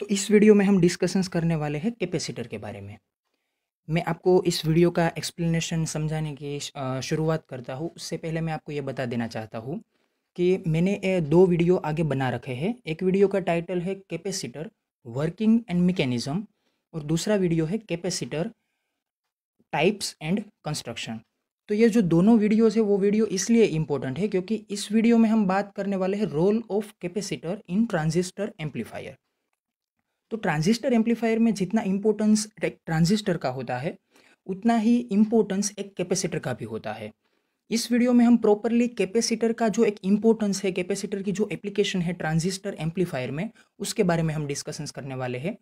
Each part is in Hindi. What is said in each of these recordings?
तो इस वीडियो में हम डिस्कशंस करने वाले हैं कैपेसिटर के बारे में। मैं आपको इस वीडियो का एक्सप्लेनेशन समझाने की शुरुआत करता हूँ। उससे पहले मैं आपको ये बता देना चाहता हूँ कि मैंने 2 वीडियो आगे बना रखे हैं। एक वीडियो का टाइटल है कैपेसिटर वर्किंग एंड मैकेनिज़्म और दूसरा वीडियो है कैपेसिटर टाइप्स एंड कंस्ट्रक्शन। तो ये जो दोनों वीडियोज़ है वो वीडियो इसलिए इम्पोर्टेंट है क्योंकि इस वीडियो में हम बात करने वाले हैं role of capacitor in transistor amplifier. तो ट्रांजिस्टर एम्पलीफायर में जितना इम्पोर्टेंस एक ट्रांजिस्टर का होता है उतना ही इम्पोर्टेंस एक कैपेसिटर का भी होता है। इस वीडियो में हम प्रॉपरली कैपेसिटर का जो एक इम्पोर्टेंस है, कैपेसिटर की जो एप्लीकेशन है ट्रांजिस्टर एम्पलीफायर में, उसके बारे में हम डिस्कशंस करने वाले हैं।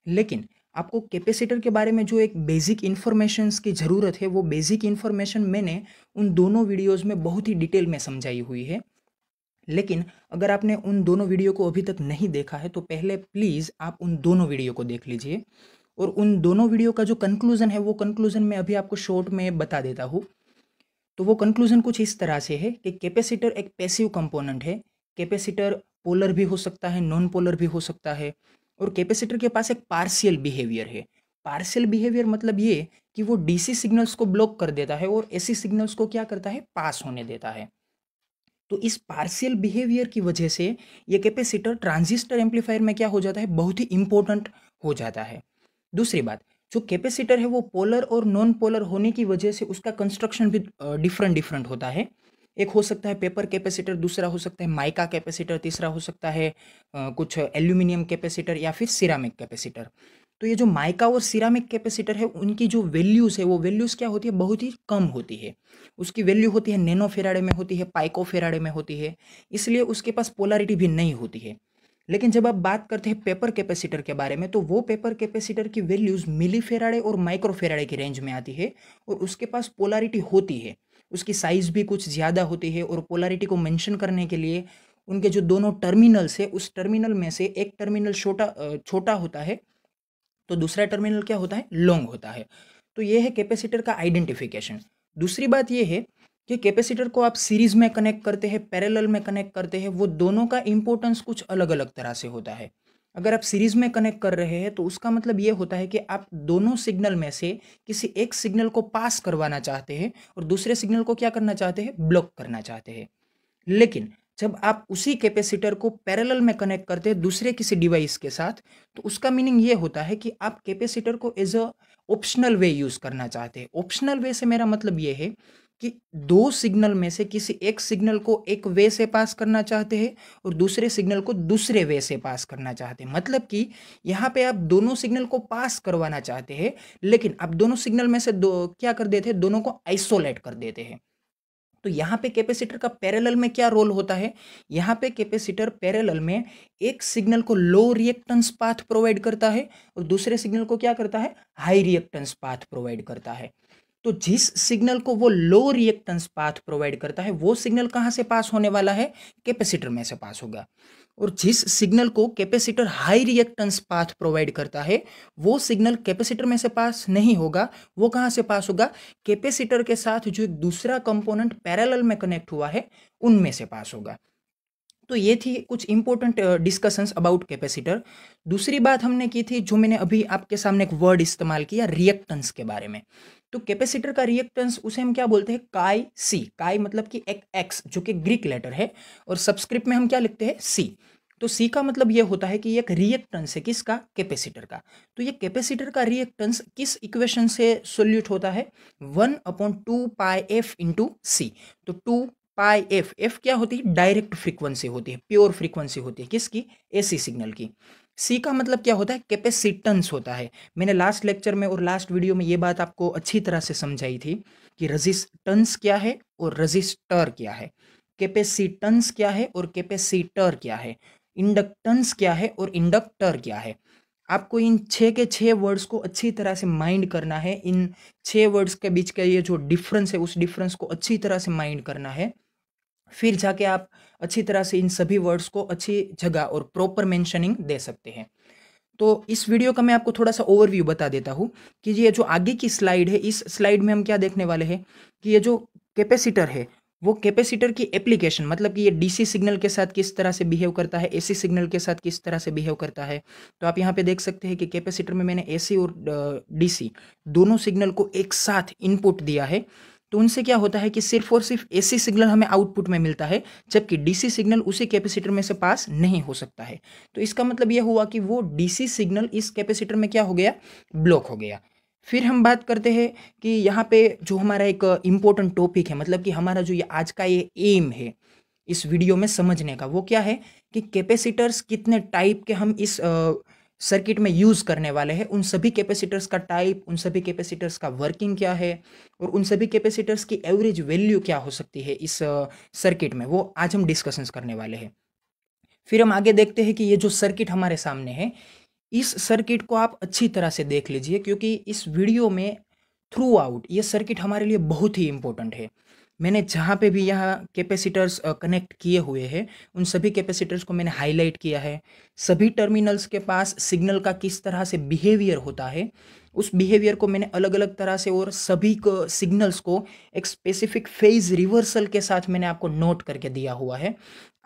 लेकिन आपको कैपेसिटर के बारे में जो एक बेसिक इन्फॉर्मेशंस की ज़रूरत है वो बेसिक इन्फॉर्मेशन मैंने उन दोनों वीडियोज़ में बहुत ही डिटेल में समझाई हुई है। लेकिन अगर आपने उन दोनों वीडियो को अभी तक नहीं देखा है तो पहले प्लीज़ आप उन दोनों वीडियो को देख लीजिए और उन दोनों वीडियो का जो कंक्लूज़न है वो कंक्लूज़न मैं अभी आपको शॉर्ट में बता देता हूँ। तो वो कंक्लूज़न कुछ इस तरह से है कि कैपेसिटर एक पैसिव कंपोनेंट है। कैपेसिटर पोलर भी हो सकता है, नॉन पोलर भी हो सकता है और कैपेसिटर के पास एक पार्शियल बिहेवियर है। पार्शियल बिहेवियर मतलब ये कि वो डीसी सिग्नल्स को ब्लॉक कर देता है और एसी सिग्नल्स को क्या करता है, पास होने देता है। तो इस पार्शियल बिहेवियर की वजह से ये कैपेसिटर ट्रांजिस्टर एम्पलीफायर में क्या हो जाता है, बहुत ही इंपॉर्टेंट हो जाता है। दूसरी बात, जो कैपेसिटर है वो पोलर और नॉन पोलर होने की वजह से उसका कंस्ट्रक्शन भी डिफरेंट डिफरेंट होता है। एक हो सकता है पेपर कैपेसिटर, दूसरा हो सकता है माइका कैपेसिटर, तीसरा हो सकता है कुछ एल्यूमिनियम कैपेसिटर या फिर सिरामिक कैपेसिटर। तो ये जो माइका और सिरामिक कैपेसिटर है उनकी जो वैल्यूज़ है वो वैल्यूज़ क्या होती है, बहुत ही कम होती है। उसकी वैल्यू होती है नैनो फेराडे में होती है, पाइको फेराडे में होती है, इसलिए उसके पास पोलैरिटी भी नहीं होती है। लेकिन जब आप बात करते हैं पेपर कैपेसिटर के बारे में तो वो पेपर कैपेसिटर की वैल्यूज़ मिली फेराडे और माइक्रो फेराडे की रेंज में आती है और उसके पास पोलैरिटी होती है। उसकी साइज़ भी कुछ ज़्यादा होती है और पोलैरिटी को मेंशन करने के लिए उनके जो दोनों टर्मिनल्स है उस टर्मिनल में से एक टर्मिनल छोटा होता है तो दूसरा टर्मिनल क्या होता है, लॉन्ग होता है। तो ये है कैपेसिटर का आइडेंटिफिकेशन। दूसरी बात ये है कि कैपेसिटर को आप सीरीज में कनेक्ट करते हैं, पैरेलल में कनेक्ट करते हैं, वो दोनों का इंपॉर्टेंस कुछ अलग अलग तरह से होता है। अगर आप सीरीज में कनेक्ट कर रहे हैं तो उसका मतलब ये होता है कि आप दोनों सिग्नल में से किसी एक सिग्नल को पास करवाना चाहते हैं और दूसरे सिग्नल को क्या करना चाहते हैं, ब्लॉक करना चाहते हैं। लेकिन जब आप उसी कैपेसिटर को पैरेलल में कनेक्ट करते हैं दूसरे किसी डिवाइस के साथ तो उसका मीनिंग ये होता है कि आप कैपेसिटर को as a optional way use करना चाहते हैं। ऑप्शनल वे से मेरा मतलब ये है कि दो सिग्नल में से किसी एक सिग्नल को एक वे से पास करना चाहते हैं और दूसरे सिग्नल को दूसरे वे से पास करना चाहते हैं। मतलब कि यहाँ पे आप दोनों सिग्नल को पास करवाना चाहते हैं लेकिन आप दोनों सिग्नल में से दो क्या कर देते हैं, दोनों को आइसोलेट कर देते हैं। तो यहाँ पे कैपेसिटर का पैरेलल में क्या रोल होता है, यहाँ पे कैपेसिटर पैरेलल में एक सिग्नल को लो रिएक्टेंस पाथ प्रोवाइड करता है और दूसरे सिग्नल को क्या करता है, हाई रिएक्टेंस पाथ प्रोवाइड करता है। तो जिस सिग्नल को वो लो रिएक्टेंस पाथ प्रोवाइड करता है वो सिग्नल कहाँ से पास होने वाला है, कैपेसिटर में से पास होगा। और जिस सिग्नल को capacitor high reactance path provide करता है वो सिग्नल कैपेसिटर में से पास नहीं होगा, वो कहाँ से पास होगा, कैपेसिटर के साथ जो एक दूसरा कंपोनेंट पैरेलल में कनेक्ट हुआ है उनमें से पास होगा। तो ये थी कुछ इंपॉर्टेंट डिस्कशंस अबाउट कैपेसिटर। दूसरी बात हमने की थी, जो मैंने अभी आपके सामने एक वर्ड इस्तेमाल किया, रिएक्टेंस के बारे में। तो कैपेसिटर का रिएक्टेंस उसे हम क्या बोलते हैं, काई सी। काई मतलब कि एक एक्स जो कि ग्रीक लेटर है और सबस्क्रिप्ट में हम क्या लिखते हैं, सी। तो सी का मतलब ये होता है कि ये एक रिएक्टेंस है, किसका, कैपेसिटर का। तो ये कैपेसिटर का रिएक्टेंस किस इक्वेशन से सोल्यूट होता है, 1/2πf/c। तो 2πf, एफ क्या होती है, डायरेक्ट फ्रीक्वेंसी होती है, प्योर फ्रीक्वेंसी होती है, किसकी, एसी सिग्नल की। सी का मतलब क्या होता है, कैपेसिटेंस होता है। मैंने लास्ट लेक्चर में और लास्ट वीडियो में ये बात आपको अच्छी तरह से समझाई थी कि रेजिस्टेंस क्या है और रजिस्टर क्या है, कैपेसिटेंस क्या है और कैपेसिटर क्या है, इंडक्टेंस क्या है और इंडक्टर क्या है। आपको इन 6 के 6 वर्ड्स को अच्छी तरह से माइंड करना है। इन 6 वर्ड्स के बीच का ये जो डिफरेंस है उस डिफरेंस को अच्छी तरह से माइंड करना है। फिर जाके आप अच्छी तरह से इन सभी वर्ड्स को अच्छी जगह और प्रॉपर मेंशनिंग दे सकते हैं। तो इस वीडियो का मैं आपको थोड़ा सा ओवरव्यू बता देता हूँ कि ये जो आगे की स्लाइड है, इस स्लाइड में हम क्या देखने वाले हैं कि ये जो कैपेसिटर है वो कैपेसिटर की एप्लीकेशन, मतलब कि ये डीसी सिग्नल के साथ किस तरह से बिहेव करता है, एसी सिग्नल के साथ किस तरह से बिहेव करता है। तो आप यहाँ पे देख सकते हैं कि कैपेसिटर में मैंने एसी और डीसी दोनों सिग्नल को एक साथ इनपुट दिया है। तो उनसे क्या होता है कि सिर्फ और सिर्फ एसी सिग्नल हमें आउटपुट में मिलता है, जबकि डीसी सिग्नल उसी कैपेसिटर में से पास नहीं हो सकता है। तो इसका मतलब यह हुआ कि वो डीसी सिग्नल इस कैपेसिटर में क्या हो गया, ब्लॉक हो गया। फिर हम बात करते हैं कि यहाँ पे जो हमारा एक इम्पोर्टेंट टॉपिक है, मतलब कि हमारा जो ये आज का ये एम है इस वीडियो में समझने का, वो क्या है कि कैपेसिटर्स कितने टाइप के हम इस सर्किट में यूज़ करने वाले हैं, उन सभी कैपेसिटर्स का टाइप, उन सभी कैपेसिटर्स का वर्किंग क्या है, और उन सभी कैपेसिटर्स की एवरेज वैल्यू क्या हो सकती है इस सर्किट में, वो आज हम डिस्कशंस करने वाले हैं। फिर हम आगे देखते हैं कि ये जो सर्किट हमारे सामने है, इस सर्किट को आप अच्छी तरह से देख लीजिए, क्योंकि इस वीडियो में थ्रू आउट ये सर्किट हमारे लिए बहुत ही इम्पोर्टेंट है। मैंने जहाँ पे भी यहाँ कैपेसिटर्स कनेक्ट किए हुए हैं, उन सभी कैपेसिटर्स को मैंने हाईलाइट किया है। सभी टर्मिनल्स के पास सिग्नल का किस तरह से बिहेवियर होता है, उस बिहेवियर को मैंने अलग अलग तरह से, और सभी को सिग्नल्स को एक स्पेसिफिक फेज रिवर्सल के साथ मैंने आपको नोट करके दिया हुआ है।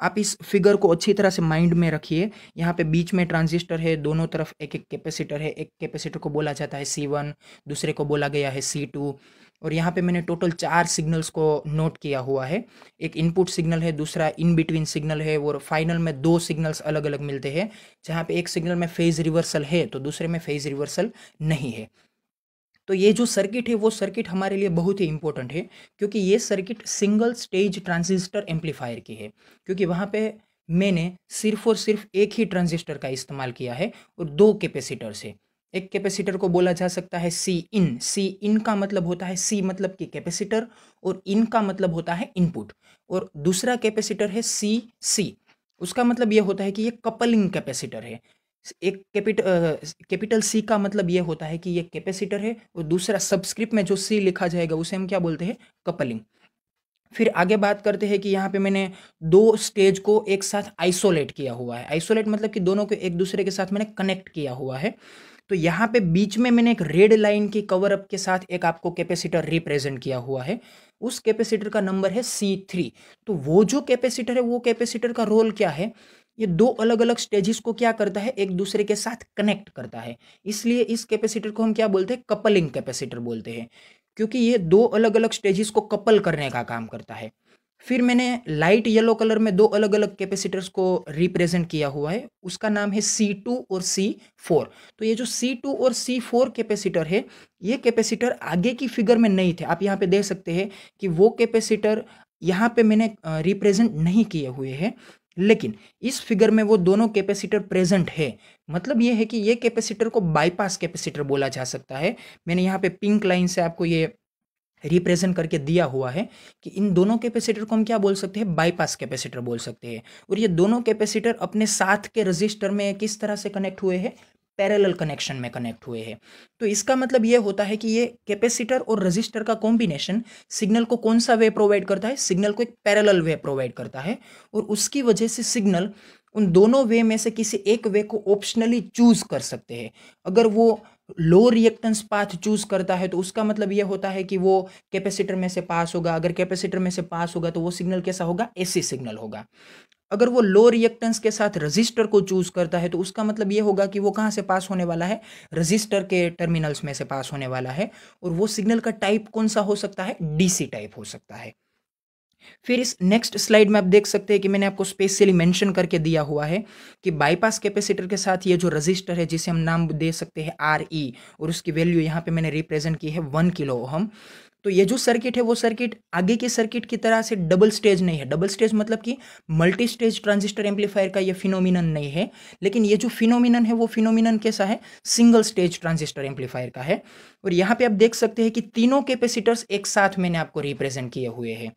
आप इस फिगर को अच्छी तरह से माइंड में रखिए। यहाँ पे बीच में ट्रांजिस्टर है, दोनों तरफ एक एक कैपेसिटर है। एक कैपेसिटर को बोला जाता है C1, दूसरे को बोला गया है C2, और यहाँ पे मैंने टोटल 4 सिग्नल्स को नोट किया हुआ है। एक इनपुट सिग्नल है, दूसरा इन बिटवीन सिग्नल है, और फाइनल में 2 सिग्नल्स अलग अलग मिलते हैं, जहाँ पे एक सिग्नल में फेज रिवर्सल है तो दूसरे में फेज रिवर्सल नहीं है। तो ये जो सर्किट है वो सर्किट हमारे लिए बहुत ही इंपॉर्टेंट है, क्योंकि ये circuit single stage transistor amplifier की है, क्योंकि वहाँ पे मैंने सिर्फ और सिर्फ एक ही ट्रांजिस्टर का इस्तेमाल किया है और 2 कैपेसिटर्स है। एक कैपेसिटर को बोला जा सकता है सी इन का मतलब होता है, सी मतलब कि कैपेसिटर, और इन का मतलब होता है इनपुट, और दूसरा कैपेसिटर है सी, उसका मतलब ये होता है कि ये कपलिंग कैपेसिटर है। एक कैपिटल सी का मतलब ये होता है कि ये कैपेसिटर है, और दूसरा सबस्क्रिप्ट में जो सी लिखा जाएगा उसे हम क्या बोलते हैं, कपलिंग। फिर आगे बात करते हैं कि यहाँ पे मैंने 2 स्टेज को एक साथ आइसोलेट किया हुआ है। आइसोलेट मतलब कि दोनों को एक दूसरे के साथ मैंने कनेक्ट किया हुआ है। तो यहाँ पे बीच में मैंने एक रेड लाइन की कवर अप के साथ एक आपको कैपेसिटर रिप्रेजेंट किया हुआ है। उस कैपेसिटर का नंबर है C3। तो वो जो कैपेसिटर है, वो कैपेसिटर का रोल क्या है, ये 2 अलग अलग स्टेजेस को क्या करता है, एक दूसरे के साथ कनेक्ट करता है। इसलिए इस कैपेसिटर को हम क्या बोलते हैं, कपलिंग कैपेसिटर बोलते हैं, क्योंकि ये 2 अलग अलग स्टेजेस को कपल करने का काम करता है। फिर मैंने लाइट येलो कलर में 2 अलग अलग कैपेसिटर्स को रिप्रेजेंट किया हुआ है, उसका नाम है C2 और C4। तो ये जो C2 और C4 कैपेसिटर है, ये कैपेसिटर आगे की फिगर में नहीं थे। आप यहाँ पे देख सकते हैं कि वो कैपेसिटर यहाँ पे मैंने रिप्रेजेंट नहीं किए हुए हैं, लेकिन इस फिगर में वो दोनों कैपेसिटर प्रेजेंट है। मतलब ये है कि ये कैपेसिटर को बाईपास कैपेसिटर बोला जा सकता है। मैंने यहाँ पे पिंक लाइन से आपको ये रिप्रेजेंट करके दिया हुआ है कि इन दोनों कैपेसिटर को हम क्या बोल सकते हैं, बाईपास कैपेसिटर बोल सकते हैं। और ये दोनों कैपेसिटर अपने साथ के रजिस्टर में किस तरह से कनेक्ट हुए हैं, पैरेलल कनेक्शन में कनेक्ट हुए हैं। तो इसका मतलब ये होता है कि ये कैपेसिटर और रजिस्टर का कॉम्बिनेशन सिग्नल को कौन सा वे प्रोवाइड करता है, सिग्नल को एक पैरेलल वे प्रोवाइड करता है, और उसकी वजह से सिग्नल उन दोनों वे में से किसी एक वे को ऑप्शनली चूज कर सकते हैं। अगर वो लो रिएक्टेंस पाथ चूज करता है तो उसका मतलब यह होता है कि वो कैपेसिटर में से पास होगा। अगर कैपेसिटर में से पास होगा तो वो सिग्नल कैसा होगा, एसी सिग्नल होगा। अगर वो लो रिएक्टेंस के साथ रजिस्टर को चूज करता है तो उसका मतलब ये होगा कि वो कहाँ से पास होने वाला है, रजिस्टर के टर्मिनल्स में से पास होने वाला है, और वो सिग्नल का टाइप कौन सा हो सकता है, डीसी टाइप हो सकता है। फिर इस नेक्स्ट स्लाइड में आप देख सकते हैं कि मैंने आपको स्पेशली मेंशन करके दिया हुआ है कि बाईपास कैपेसिटर के साथ ये जो रजिस्टर है, जिसे हम नाम दे सकते हैं RE, और उसकी वैल्यू यहाँ पे मैंने रिप्रेजेंट की है 1 किलो ओहम। तो ये जो सर्किट है वो सर्किट आगे के सर्किट की तरह से डबल स्टेज नहीं है। डबल स्टेज मतलब कि मल्टी स्टेज ट्रांजिस्टर एम्पलीफायर का ये फिनोमिनन नहीं है, लेकिन ये जो फिनोमिनन है वो फिनोमिनन कैसा है, सिंगल स्टेज ट्रांजिस्टर एम्पलीफायर का है। और यहाँ पे आप देख सकते हैं कि तीनों कैपेसिटर्स एक साथ मैंने आपको रिप्रेजेंट किए हुए हैं।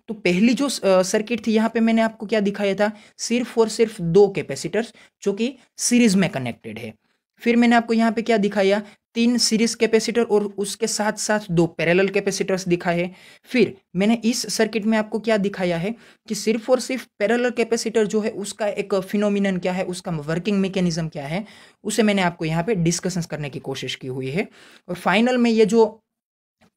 तो पहली जो सर्किट थी, यहाँ पे मैंने आपको क्या दिखाया था, सिर्फ और सिर्फ 2 कैपेसिटर्स जो कि सीरीज में कनेक्टेड है। फिर मैंने आपको यहाँ पे क्या दिखाया, 3 सीरीज कैपेसिटर और उसके साथ साथ 2 पैरेलल कैपेसिटर्स दिखाए। फिर मैंने इस सर्किट में आपको क्या दिखाया है कि सिर्फ और सिर्फ पैरेलल कैपेसिटर जो है उसका एक फिनोमिनन क्या है, उसका वर्किंग मैकेनिज्म क्या है, उसे मैंने आपको यहाँ पे डिस्कशन करने की कोशिश की हुई है। और फाइनल में ये जो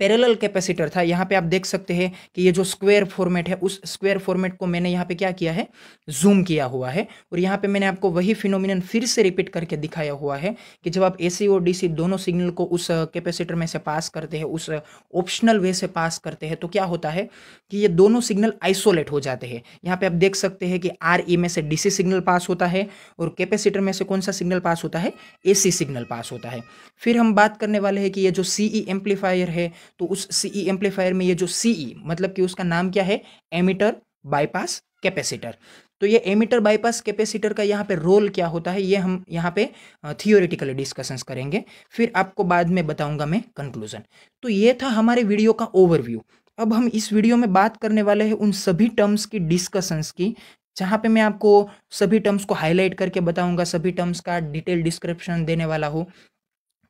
पैरेलल कैपेसिटर था। यहाँ पे आप देख सकते हैं कि ये जो स्क्वायर फॉर्मेट है, उस स्क्वायर फॉर्मेट को मैंने यहाँ पे क्या किया है, जूम किया हुआ है। और यहाँ पे मैंने आपको वही फिनोमिनन फिर से रिपीट करके दिखाया हुआ है कि जब आप एसी और डीसी दोनों सिग्नल को उस कैपेसिटर में से पास करते हैं, उस ऑप्शनल वे से पास करते हैं, तो क्या होता है कि ये दोनों सिग्नल आइसोलेट हो जाते हैं। यहाँ पे आप देख सकते हैं कि आर ई में से डीसी सिग्नल पास होता है और कैपेसिटर में से कौन सा सिग्नल पास होता है, एसी सिग्नल पास होता है। फिर हम बात करने वाले हैं कि ये जो सीई एम्पलीफायर है, तो उस सीई एम्पलीफायर में ये जो सीई मतलब कि उसका नाम क्या है, एमिटर बाईपास कैपेसिटर। तो ये एमिटर बाईपास कैपेसिटर का यहाँ पे रोल क्या होता है, ये हम यहाँ पे थियोरेटिकली डिस्कशंस करेंगे, फिर आपको बाद में बताऊंगा मैं कंक्लूजन। तो ये था हमारे वीडियो का ओवरव्यू। अब हम इस वीडियो में बात करने वाले हैं उन सभी टर्म्स की डिस्कशंस की, जहाँ पे मैं आपको सभी टर्म्स को हाईलाइट करके बताऊंगा, सभी टर्म्स का डिटेल डिस्क्रिप्शन देने वाला हूँ।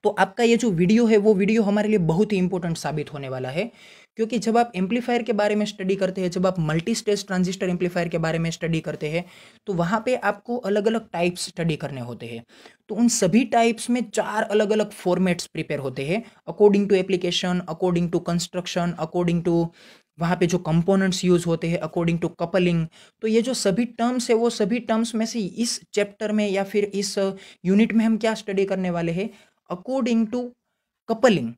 तो आपका ये जो वीडियो है वो वीडियो हमारे लिए बहुत ही इंपॉर्टेंट साबित होने वाला है, क्योंकि जब आप एम्पलीफायर के बारे में स्टडी करते हैं, जब आप मल्टी स्टेज ट्रांजिस्टर एम्पलीफायर के बारे में स्टडी करते हैं, तो वहाँ पे आपको अलग अलग टाइप्स स्टडी करने होते हैं। तो उन सभी टाइप्स में 4 अलग अलग फॉर्मेट्स प्रिपेयर होते हैं, according to application, according to construction, according to वहाँ पे जो कंपोनेंट्स यूज होते हैं, अकॉर्डिंग टू कपलिंग। तो ये जो सभी टर्म्स है, वो सभी टर्म्स में से इस चैप्टर में या फिर इस यूनिट में हम क्या स्टडी करने वाले हैं, अकॉर्डिंग टू कपलिंग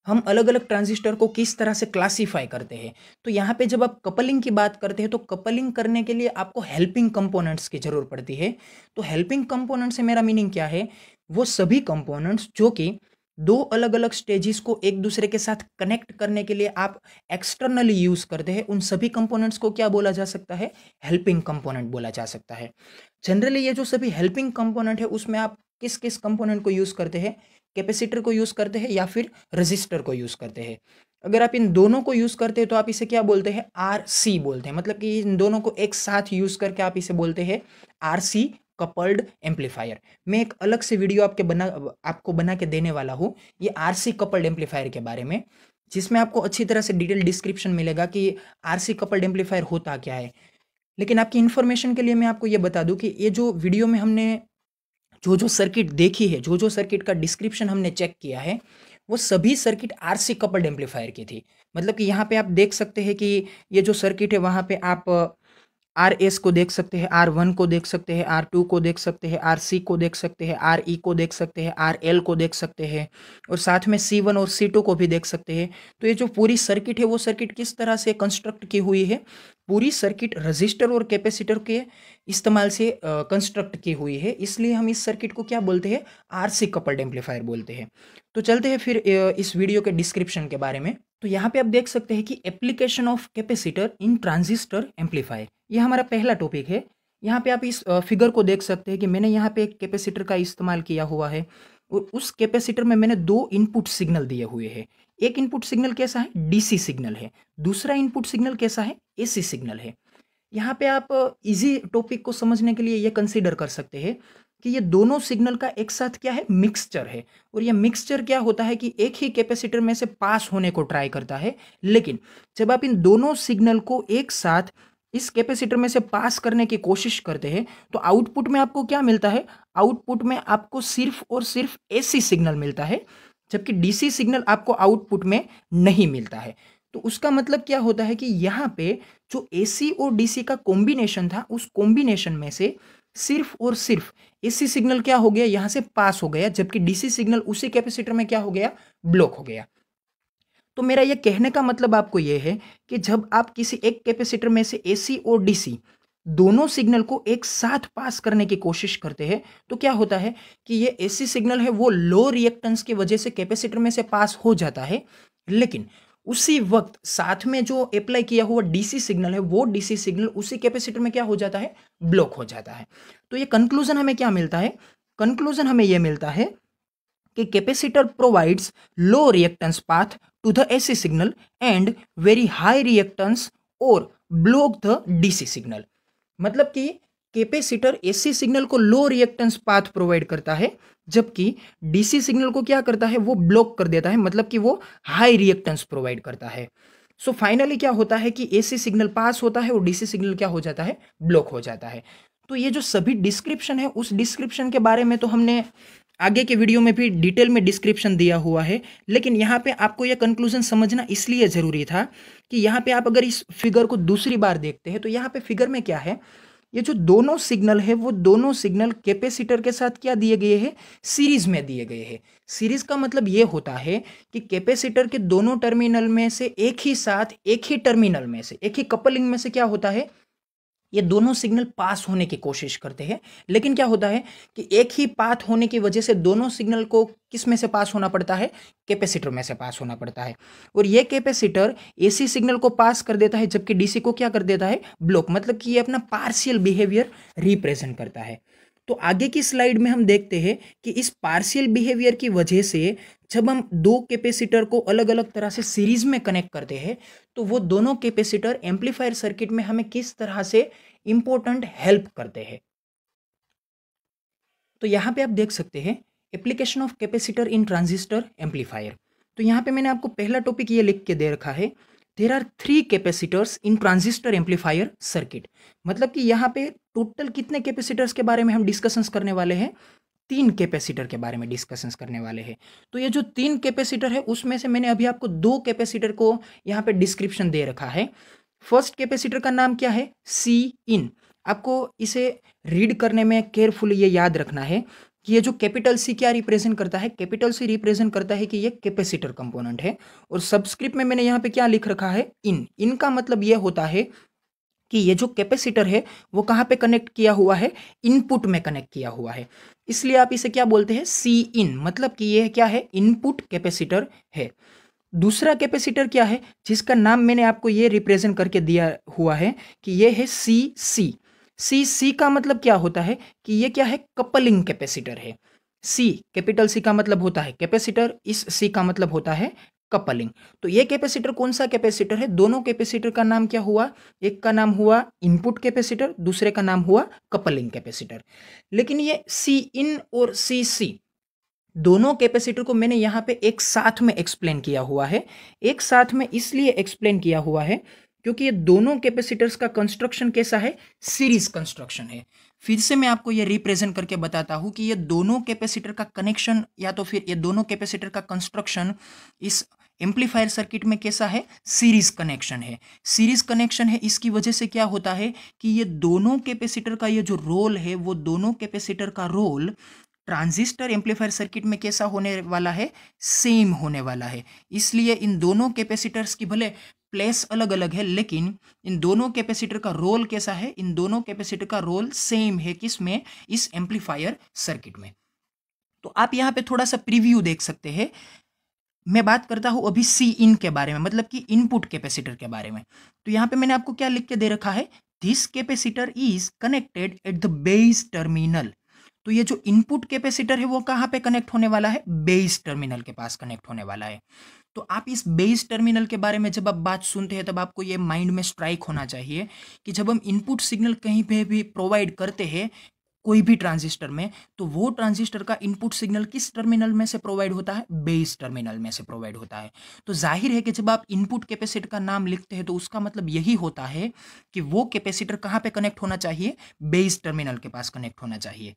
हम अलग अलग ट्रांजिस्टर को किस तरह से क्लासीफाई करते हैं। तो यहाँ पे जब आप कपलिंग की बात करते हैं, तो कपलिंग करने के लिए आपको हेल्पिंग कंपोनेंट्स की जरूरत पड़ती है। तो हेल्पिंग कंपोनेंट से मेरा मीनिंग क्या है, वो सभी कंपोनेंट्स जो कि दो अलग अलग स्टेजेस को एक दूसरे के साथ कनेक्ट करने के लिए आप एक्सटर्नली यूज करते हैं, उन सभी कंपोनेंट्स को क्या बोला जा सकता है, हेल्पिंग कंपोनेंट बोला जा सकता है। जनरली ये जो सभी हेल्पिंग कंपोनेंट है, उसमें आप किस किस कंपोनेंट को यूज करते हैं, कैपेसिटर को यूज करते हैं या फिर रजिस्टर को यूज करते हैं। अगर आप इन दोनों को यूज करते हैं तो आप इसे क्या बोलते हैं, आर सी बोलते हैं। मतलब कि इन दोनों को एक साथ यूज करके आप इसे बोलते हैं आर सी कपल्ड एम्पलीफायर। मैं एक अलग से वीडियो आपको बना के देने वाला हूँ ये आर सी कपल्ड एम्पलीफायर के बारे में, जिसमें आपको अच्छी तरह से डिटेल डिस्क्रिप्शन मिलेगा कि आर सी कपल्ड एम्पलीफायर होता क्या है। लेकिन आपकी इन्फॉर्मेशन के लिए मैं आपको ये बता दूं कि ये जो वीडियो में हमने जो सर्किट देखी है, जो सर्किट का डिस्क्रिप्शन हमने चेक किया है, वो सभी सर्किट आरसी कपल्ड एम्पलीफायर की थी। मतलब कि यहाँ पे आप देख सकते हैं कि ये जो सर्किट है, वहाँ पे आप आर एस को देख सकते हैं, आर वन को देख सकते हैं, आर टू को देख सकते हैं, आर सी को देख सकते हैं, आर ई को देख सकते हैं, आर एल को देख सकते हैं, और साथ में सी वन और सी टू को भी देख सकते हैं। तो ये जो पूरी सर्किट है, वो सर्किट किस तरह से कंस्ट्रक्ट की हुई है, पूरी सर्किट रजिस्टर और कैपेसिटर के इस्तेमाल से कंस्ट्रक्ट की हुई है। इसलिए हम इस सर्किट को क्या बोलते हैं, आरसी कपल्ड एम्पलीफायर बोलते हैं। तो चलते हैं फिर इस वीडियो के डिस्क्रिप्शन के बारे में। तो यहाँ पे आप देख सकते हैं कि application of capacitor in transistor amplifier, ये हमारा पहला टॉपिक है। यहाँ पे आप इस फिगर को देख सकते हैं कि मैंने यहाँ पे एक कैपेसिटर का इस्तेमाल किया हुआ है, और उस कैपेसिटर में मैंने 2 इनपुट सिग्नल दिए हुए हैं। एक इनपुट सिग्नल कैसा है, डीसी सिग्नल है, दूसरा इनपुट सिग्नल कैसा है, एसी सिग्नल है। यहाँ पे आप इजी टॉपिक को समझने के लिए ये कंसीडर कर सकते हैं कि ये दोनों सिग्नल का एक साथ क्या है, मिक्सचर है। और ये मिक्सचर क्या होता है कि एक ही कैपेसिटर में से पास होने को ट्राई करता है, लेकिन जब आप इन दोनों सिग्नल को एक साथ इस कैपेसिटर में से पास करने की कोशिश करते हैं, तो आउटपुट में आपको क्या मिलता है, आउटपुट में आपको सिर्फ और सिर्फ एसी सिग्नल मिलता है, जबकि डीसी सिग्नल आपको आउटपुट में नहीं मिलता है। तो उसका मतलब क्या होता है कि यहाँ पे जो एसी और डीसी का कॉम्बिनेशन था, उस कॉम्बिनेशन में से सिर्फ और सिर्फ एसी सिग्नल क्या हो गया, यहां से पास हो गया, जबकि डीसी सिग्नल उसी कैपेसिटर में क्या हो गया, ब्लॉक हो गया। तो मेरा यह कहने का मतलब आपको यह है कि जब आप किसी एक कैपेसिटर में से एसी और डीसी दोनों सिग्नल को एक साथ पास करने की कोशिश करते हैं, तो क्या होता है कि ये एसी सिग्नल है वो लो रिएक्टेंस की वजह से कैपेसिटर में से पास हो जाता है, लेकिन उसी वक्त साथ में जो अप्लाई किया हुआ डीसी सिग्नल है, वो डीसी सिग्नल उसी कैपेसिटर में क्या हो जाता है, ब्लॉक हो जाता है। तो ये कंक्लूजन हमें क्या मिलता है, कंक्लूजन हमें यह मिलता है कि capacitor provides low reactance path to the AC signal and very high reactance और ब्लॉक द डीसी सिग्नल। मतलब कि कैपेसिटर एसी सिग्नल को लो रिएक्टेंस पाथ प्रोवाइड करता है, जबकि डीसी सिग्नल को क्या करता है, वो ब्लॉक कर देता है, मतलब कि वो हाई रिएक्टेंस प्रोवाइड करता है। सो फाइनली क्या होता है कि एसी सिग्नल पास होता है और डीसी सिग्नल क्या हो जाता है, ब्लॉक हो जाता है। तो ये जो सभी डिस्क्रिप्शन है, उस डिस्क्रिप्शन के बारे में तो हमने आगे के वीडियो में भी डिटेल में डिस्क्रिप्शन दिया हुआ है, लेकिन यहाँ पे आपको यह कंक्लूजन समझना इसलिए ज़रूरी था कि यहाँ पे आप अगर इस फिगर को दूसरी बार देखते हैं तो यहाँ पे फिगर में क्या है, ये जो दोनों सिग्नल है वो दोनों सिग्नल कैपेसिटर के साथ क्या दिए गए हैं, सीरीज में दिए गए हैं। सीरीज का मतलब ये होता है कि कैपेसिटर के दोनों टर्मिनल में से एक ही साथ एक ही टर्मिनल में से एक ही कपलिंग में से क्या होता है, ये दोनों सिग्नल पास होने की कोशिश करते हैं। लेकिन क्या होता है कि एक ही पाथ होने की वजह से दोनों सिग्नल को किस में से पास होना पड़ता है, कैपेसिटर में से पास होना पड़ता है। और ये कैपेसिटर एसी सिग्नल को पास कर देता है, जबकि डीसी को क्या कर देता है, ब्लॉक। मतलब कि ये अपना पार्शियल बिहेवियर रिप्रेजेंट करता है। तो आगे की स्लाइड में हम देखते हैं कि इस पार्शियल बिहेवियर की वजह से जब हम दो कैपेसिटर को अलग अलग तरह से सीरीज में कनेक्ट करते हैं तो वो दोनों कैपेसिटर एम्पलीफायर सर्किट में हमें किस तरह से इंपॉर्टेंट हेल्प करते हैं। तो यहाँ पे आप देख सकते हैं application of capacitor in transistor amplifier. तो यहाँ पे मैंने आपको पहला टॉपिक ये लिख के दे रखा है, there are 3 capacitors in transistor amplifier circuit. मतलब कि यहाँ पे टोटल कितने कैपेसिटर्स के बारे में हम डिस्कशंस करने वाले हैं, 3 कैपेसिटर के बारे में डिस्कशंस करने वाले हैं। तो ये जो 3 कैपेसिटर है उसमें से मैंने अभी आपको 2 कैपेसिटर को यहाँ पे डिस्क्रिप्शन दे रखा है। फर्स्ट कैपेसिटर का नाम क्या है, सी इन। आपको इसे रीड करने में केयरफुली ये याद रखना है कि ये जो कैपिटल सी क्या रिप्रेजेंट करता है, कैपिटल सी रिप्रेजेंट करता है कि ये कैपेसिटर कंपोनेंट है। और सबस्क्रिप्ट में मैंने यहाँ पे क्या लिख रखा है, इन। इन का मतलब ये होता है कि ये जो कैपेसिटर है वो कहाँ पे कनेक्ट किया हुआ है, इनपुट में कनेक्ट किया हुआ है। इसलिए आप इसे क्या बोलते हैं, सी इन। मतलब कि ये क्या है, इनपुट कैपेसिटर है। दूसरा कैपेसिटर क्या है, जिसका नाम मैंने आपको ये रिप्रेजेंट करके दिया हुआ है कि ये है सी सी। सी सी का मतलब क्या होता है कि ये क्या है, कपलिंग कैपेसिटर है। सी, कैपिटल सी का मतलब होता है कैपेसिटर, इस सी का मतलब होता है कपलिंग। तो ये कैपेसिटर कौन सा कैपेसिटर है, दोनों कैपेसिटर का नाम क्या हुआ, एक का नाम हुआ इनपुट कैपेसिटर, दूसरे का नाम हुआ कपलिंग कैपेसिटर। लेकिन ये सी इन और सी सी दोनों कैपेसिटर को मैंने यहाँ पे एक साथ में एक्सप्लेन किया हुआ है। एक साथ में इसलिए एक्सप्लेन किया हुआ है क्योंकि ये दोनों कैपेसिटर्स का कंस्ट्रक्शन कैसा है, सीरीज कंस्ट्रक्शन है। फिर से मैं आपको ये रिप्रेजेंट करके बताता हूँ कि ये दोनों कैपेसिटर का कनेक्शन या तो फिर ये दोनों कैपेसिटर का कंस्ट्रक्शन इस एम्पलीफायर सर्किट में कैसा है, सीरीज कनेक्शन है। सीरीज कनेक्शन है, इसकी वजह से क्या होता है कि ये दोनों कैपेसिटर का ये जो रोल है वो दोनों कैपेसिटर का रोल ट्रांजिस्टर एम्पलीफायर सर्किट में कैसा होने वाला है, सेम होने वाला है। इसलिए इन दोनों कैपेसिटर्स की भले प्लेस अलग अलग है लेकिन इन दोनों कैपेसिटर का रोल कैसा है, इन दोनों कैपेसिटर का रोल सेम है, किसमें, इस एम्पलीफायर सर्किट में। तो आप यहाँ पे थोड़ा सा प्रीव्यू देख सकते हैं। मैं बात करता हूं अभी सी इन के बारे में, मतलब कि इनपुट कैपेसिटर के बारे में। तो यहाँ पे मैंने आपको क्या लिख के दे रखा है, this capacitor is connected at the base terminal. तो ये जो इनपुट कैपेसिटर है वो कहाँ पे कनेक्ट होने वाला है, बेस टर्मिनल के पास कनेक्ट होने वाला है। तो आप इस बेस टर्मिनल के बारे में जब आप बात सुनते हैं तब आपको ये माइंड में स्ट्राइक होना चाहिए कि जब हम इनपुट सिग्नल कहीं पे भी प्रोवाइड करते हैं कोई भी ट्रांजिस्टर में, तो वो ट्रांजिस्टर का इनपुट सिग्नल किस टर्मिनल में से प्रोवाइड होता है, बेस टर्मिनल में से प्रोवाइड होता है। तो जाहिर है कि जब आप इनपुट कैपेसिटर का नाम लिखते हैं तो उसका मतलब यही होता है कि वो कैपेसिटर कहाँ पे कनेक्ट होना चाहिए, बेस टर्मिनल के पास कनेक्ट होना चाहिए,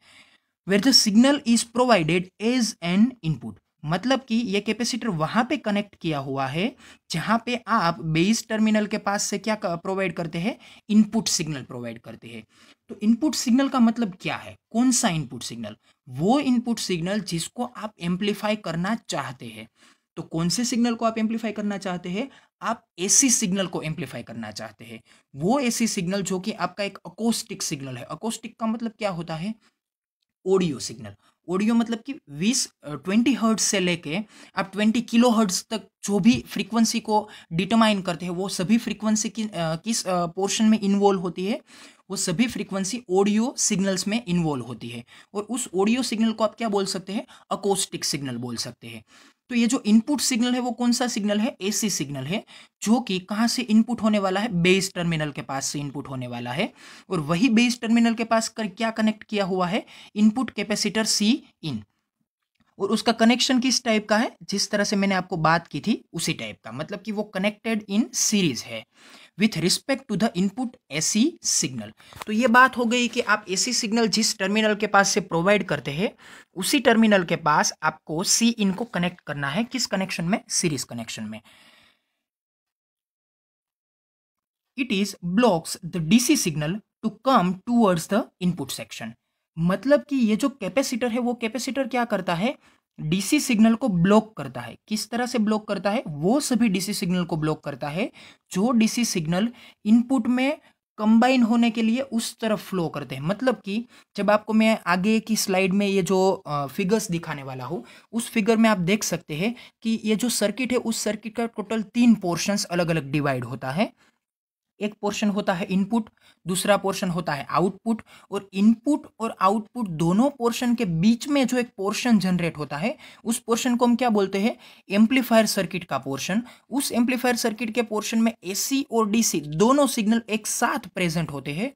where the signal is provided as an input. मतलब कि ये कैपेसिटर वहां पे कनेक्ट किया हुआ है जहां पे आप बेस टर्मिनल के पास से क्या प्रोवाइड करते हैं, इनपुट सिग्नल प्रोवाइड करते हैं। तो इनपुट सिग्नल का मतलब क्या है, कौन सा इनपुट सिग्नल, वो इनपुट सिग्नल जिसको आप एम्पलीफाई करना चाहते हैं। तो कौन से सिग्नल को आप एम्पलीफाई करना चाहते हैं, आप एसी सिग्नल को एम्पलीफाई करना चाहते हैं। वो एसी सिग्नल जो कि आपका एक अकोस्टिक सिग्नल है। अकोस्टिक का मतलब क्या होता है, ऑडियो सिग्नल। ऑडियो मतलब कि 20 हर्ट्ज से लेके आप 20 किलो हर्ट्ज तक जो भी फ्रीक्वेंसी को डिटरमाइन करते हैं वो सभी फ्रीक्वेंसी किस पोर्शन में इन्वॉल्व होती है, वो सभी फ्रीक्वेंसी ऑडियो सिग्नल्स में इन्वॉल्व होती है। और उस ऑडियो सिग्नल को आप क्या बोल सकते हैं, अकोस्टिक सिग्नल बोल सकते हैं। तो ये जो इनपुट सिग्नल है वो कौन सा सिग्नल है, एसी सिग्नल है, जो कि कहाँ से इनपुट होने वाला है, बेस टर्मिनल के पास से इनपुट होने वाला है। और वही बेस टर्मिनल के पास क्या कनेक्ट किया हुआ है, इनपुट कैपेसिटर सी इन। और उसका कनेक्शन किस टाइप का है, जिस तरह से मैंने आपको बात की थी उसी टाइप का, मतलब कि वो कनेक्टेड इन सीरीज है with respect to the input AC signal. तो ये बात हो गई कि आप एसी सिग्नल जिस टर्मिनल के पास से प्रोवाइड करते हैं उसी टर्मिनल के पास आपको सी इन को कनेक्ट करना है, किस कनेक्शन में, सीरीज कनेक्शन में। It is blocks the DC signal to come towards the input section. मतलब कि ये जो कैपेसिटर है वो कैपेसिटर क्या करता है, डीसी सिग्नल को ब्लॉक करता है। किस तरह से ब्लॉक करता है, वो सभी डीसी सिग्नल को ब्लॉक करता है जो डीसी सिग्नल इनपुट में कंबाइन होने के लिए उस तरफ फ्लो करते हैं। मतलब कि जब आपको मैं आगे की स्लाइड में ये जो फिगर्स दिखाने वाला हूँ उस फिगर में आप देख सकते हैं कि ये जो सर्किट है उस सर्किट का टोटल 3 पोर्शंस अलग अलग डिवाइड होता है। एक पोर्शन होता है इनपुट, दूसरा पोर्शन होता है आउटपुट, और इनपुट और आउटपुट दोनों पोर्शन के बीच में जो एक पोर्शन जनरेट होता है उस पोर्शन को हम क्या बोलते हैं, एम्पलीफायर सर्किट का पोर्शन। उस एम्पलीफायर सर्किट के पोर्शन में एसी और डीसी दोनों सिग्नल एक साथ प्रेजेंट होते हैं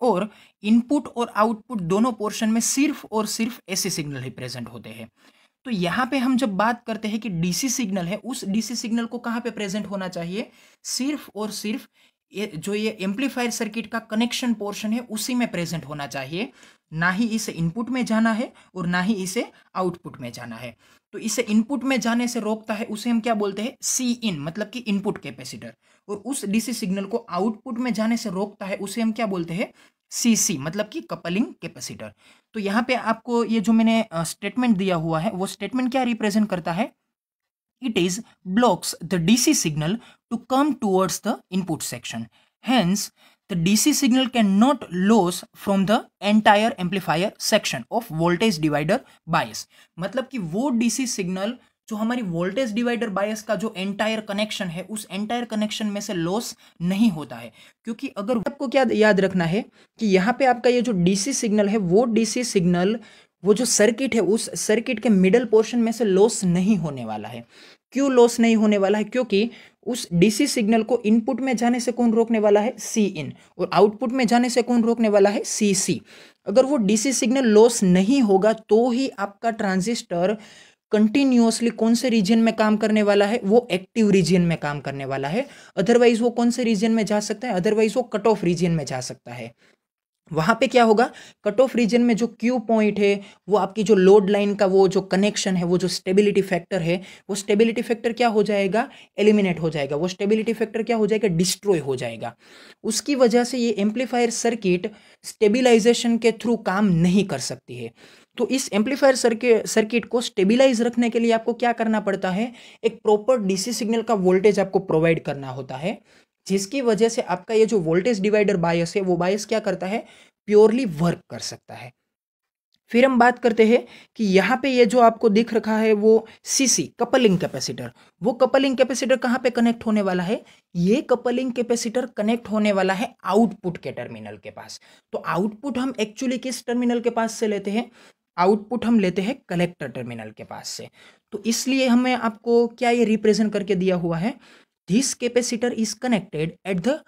और इनपुट और आउटपुट दोनों पोर्शन में सिर्फ और सिर्फ एसी सिग्नल ही प्रेजेंट होते हैं। तो यहाँ पे हम जब बात करते हैं कि डीसी सिग्नल है, उस डीसी सिग्नल को कहाँ पे प्रेजेंट होना चाहिए, सिर्फ और सिर्फ ये एम्पलीफायर सर्किट का कनेक्शन पोर्शन है उसी में प्रेजेंट होना चाहिए, ना ही इसे इनपुट में जाना है और ना ही इसे आउटपुट में जाना है। तो इसे इनपुट में जाने से रोकता है उसे हम क्या बोलते हैं, सी इन, मतलब कि इनपुट कैपेसिटर, और उस डीसी सिग्नल को आउटपुट में जाने से रोकता है उसे हम क्या बोलते हैं, सी सी, मतलब कि कपलिंग कैपेसिटर। तो यहाँ पे आपको ये जो मैंने स्टेटमेंट दिया हुआ है वो स्टेटमेंट क्या रिप्रेजेंट करता है, it is blocks the DC signal to come towards the input section. Hence, the DC signal cannot lose from the entire amplifier section of voltage divider bias. मतलब कि वो DC सिग्नल जो हमारी वोल्टेज डिवाइडर बायस का जो एंटायर कनेक्शन है उस एंटायर कनेक्शन में से लॉस नहीं होता है। क्योंकि अगर आपको क्या याद रखना है कि यहाँ पे आपका ये जो डीसी सिग्नल है वो डीसी सिग्नल वो जो सर्किट है उस सर्किट के मिडल पोर्शन में से लॉस नहीं होने वाला है। क्यों लॉस नहीं होने वाला है, क्योंकि उस डीसी सिग्नल को इनपुट में जाने से कौन रोकने वाला है, सी इन, और आउटपुट में जाने से कौन रोकने वाला है, सी सी। अगर वो डीसी सिग्नल लॉस नहीं होगा तो ही आपका ट्रांजिस्टर कंटिन्यूअसली कौन से रीजन में काम करने वाला है, वो एक्टिव रीजन में काम करने वाला है। अदरवाइज वो कौन से रीजन में जा सकता है, अदरवाइज वो कट ऑफ रीजन में जा सकता है। वहां पे क्या होगा, कट ऑफ रीजन में जो क्यू पॉइंट है वो आपकी जो लोड लाइन का वो जो कनेक्शन है, वो जो स्टेबिलिटी फैक्टर है, वो स्टेबिलिटी फैक्टर क्या हो जाएगा, एलिमिनेट हो जाएगा। वो स्टेबिलिटी फैक्टर क्या हो जाएगा, डिस्ट्रॉय हो जाएगा। उसकी वजह से ये एम्पलीफायर सर्किट स्टेबिलाईजेशन के थ्रू काम नहीं कर सकती है। तो इस एम्पलीफायर सर्किट को स्टेबिलाईज रखने के लिए आपको क्या करना पड़ता है, एक प्रॉपर डीसी सिग्नल का वोल्टेज आपको प्रोवाइड करना होता है, जिसकी वजह से आपका ये जो वोल्टेज डिवाइडर बायस है वो बायस क्या करता है, प्योरली वर्क कर सकता है। फिर हम बात करते हैं कि यहाँ पे ये जो आपको दिख रखा है वो सीसी कपलिंग कैपेसिटर, वो कपलिंग कैपेसिटर कहाँ पे कनेक्ट होने वाला है, ये कपलिंग कैपेसिटर कनेक्ट होने वाला है आउटपुट के टर्मिनल के पास। तो आउटपुट हम एक्चुअली किस टर्मिनल के पास से लेते हैं, आउटपुट हम लेते हैं कलेक्टर टर्मिनल के पास से। तो इसलिए हमें आपको क्या ये रिप्रेजेंट करके दिया हुआ है, this capacitor is connected at the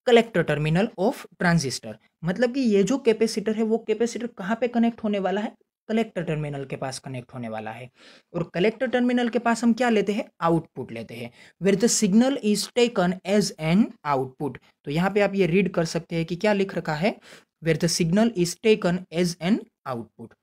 collector terminal of transistor. मतलब कि ये जो कैपेसिटर है वो कैपेसिटर कहाँ पे कनेक्ट होने वाला है, कलेक्टर टर्मिनल के पास कनेक्ट होने वाला है। और कलेक्टर टर्मिनल के पास हम क्या लेते हैं, आउटपुट लेते हैं, where the signal is taken as an output. तो यहाँ पे आप ये रीड कर सकते हैं कि क्या लिख रखा है, where the signal is taken as an output.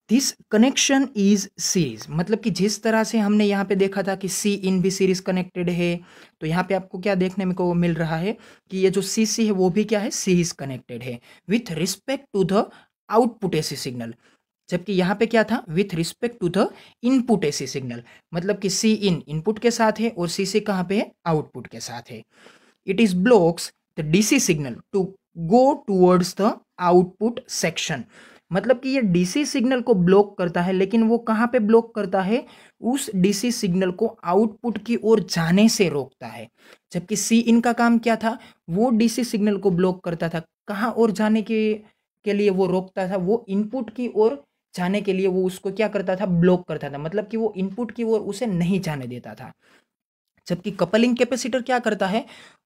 This connection is series, मतलब कि जिस तरह से हमने यहाँ पे देखा था कि सी इन भी सीरीज कनेक्टेड है, तो यहाँ पे आपको क्या देखने में को मिल रहा है कि ये जो सी सी है वो भी क्या है, सीरीज कनेक्टेड है with respect to the output AC signal. जबकि यहाँ पे क्या था, with respect to the input AC signal, मतलब कि सी इन इनपुट के साथ है और सी सी कहाँ पे है, आउटपुट के साथ है। It is blocks the DC signal to go towards the output section. मतलब कि ये डीसी सिग्नल को ब्लॉक करता है, लेकिन वो कहाँ पे ब्लॉक करता है, उस डीसी सिग्नल को आउटपुट की ओर जाने से रोकता है। जबकि सी इन का काम क्या था, वो डीसी सिग्नल को ब्लॉक करता था, कहाँ और जाने के लिए वो रोकता था, वो इनपुट की ओर जाने के लिए वो उसको क्या करता था, ब्लॉक करता था। मतलब कि वो इनपुट की ओर उसे नहीं जाने देता था। जबकि कपलिंग कैपेसिटर क्या करता है,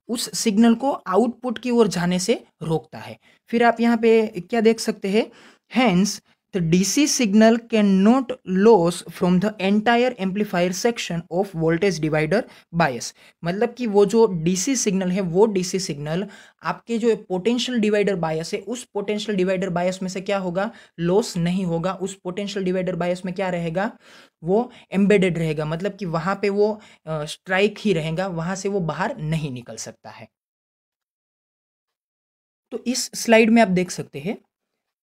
उस सिग्नल को आउटपुट की ओर जाने से रोकता है। फिर आप यहाँ पे क्या देख सकते हैं, hence the DC signal cannot lose from the entire amplifier section of voltage divider bias। मतलब कि वो जो DC सिग्नल है वो DC सिग्नल आपके जो पोटेंशियल डिवाइडर बायस है उस पोटेंशियल डिवाइडर बायस में से क्या होगा, लॉस नहीं होगा। उस पोटेंशियल डिवाइडर बायस में क्या रहेगा, वो एम्बेडेड रहेगा, मतलब कि वहां पे वो स्ट्राइक ही रहेगा, वहां से वो बाहर नहीं निकल सकता है। तो इस स्लाइड में आप देख सकते हैं